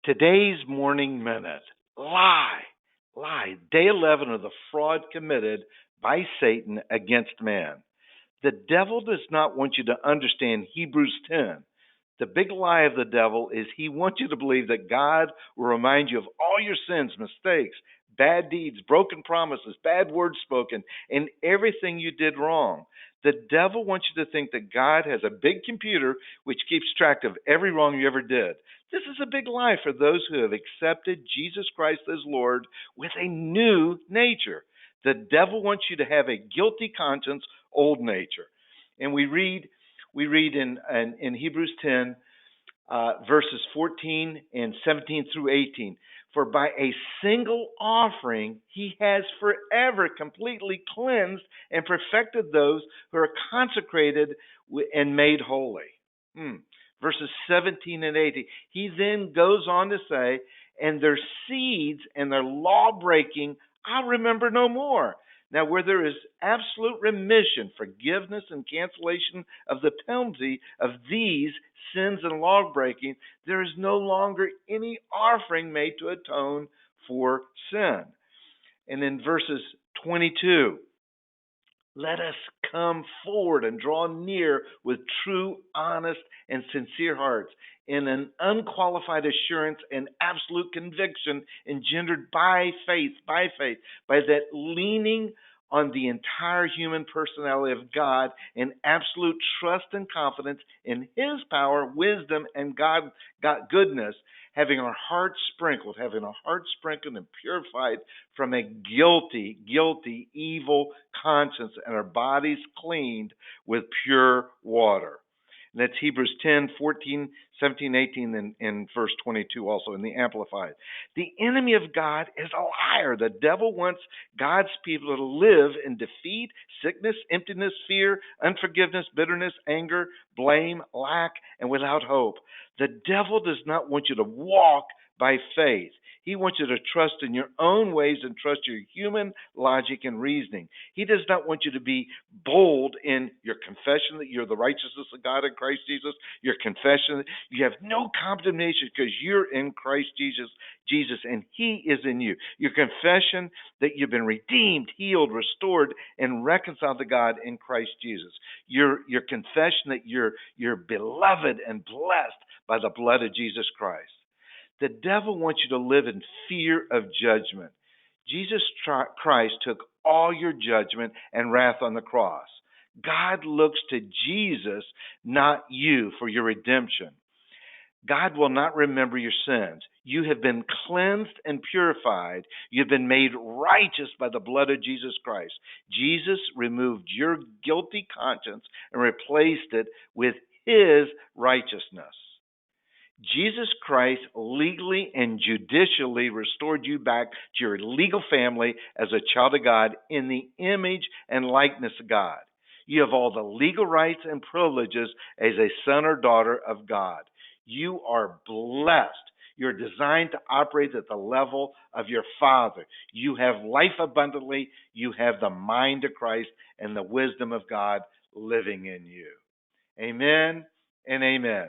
Today's Morning Minute. Lie. Lie. Day 11 of the fraud committed by Satan against man. The devil does not want you to understand Hebrews 10. The big lie of the devil is he wants you to believe that God will remind you of all your sins, mistakes, bad deeds, broken promises, bad words spoken, and everything you did wrong. The devil wants you to think that God has a big computer which keeps track of every wrong you ever did. This is a big lie for those who have accepted Jesus Christ as Lord with a new nature. The devil wants you to have a guilty conscience, old nature. And we read in Hebrews 10, verses 14 and 17 through 18. For by a single offering he has forever completely cleansed and perfected those who are consecrated and made holy. Verses 17 and 18. He then goes on to say, and their seeds and their law breaking I'll remember no more. Now, where there is absolute remission, forgiveness, and cancellation of the penalty of these sins and law breaking, there is no longer any offering made to atone for sin. And in verses 22, let us come forward and draw near with true, honest, and sincere hearts in an unqualified assurance and absolute conviction engendered by faith, by that leaning on the entire human personality of God and absolute trust and confidence in His power, wisdom, and God goodness, having our hearts sprinkled and purified from a guilty, evil conscience, and our bodies cleaned with pure water. And that's Hebrews 10, 14, 17, 18, and verse 22 also in the Amplified. The enemy of God is a liar. The devil wants God's people to live in defeat, sickness, emptiness, fear, unforgiveness, bitterness, anger, blame, lack, and without hope. The devil does not want you to walk by faith. He wants you to trust in your own ways and trust your human logic and reasoning. He does not want you to be bold in your confession that you're the righteousness of God in Christ Jesus, your confession that you have no condemnation because you're in Christ Jesus, and He is in you. Your confession that you've been redeemed, healed, restored, and reconciled to God in Christ Jesus. Your confession that you're beloved and blessed by the blood of Jesus Christ. The devil wants you to live in fear of judgment. Jesus Christ took all your judgment and wrath on the cross. God looks to Jesus, not you, for your redemption. God will not remember your sins. You have been cleansed and purified. You've been made righteous by the blood of Jesus Christ. Jesus removed your guilty conscience and replaced it with His righteousness. Jesus Christ legally and judicially restored you back to your legal family as a child of God in the image and likeness of God. You have all the legal rights and privileges as a son or daughter of God. You are blessed. You're designed to operate at the level of your Father. You have life abundantly. You have the mind of Christ and the wisdom of God living in you. Amen and amen.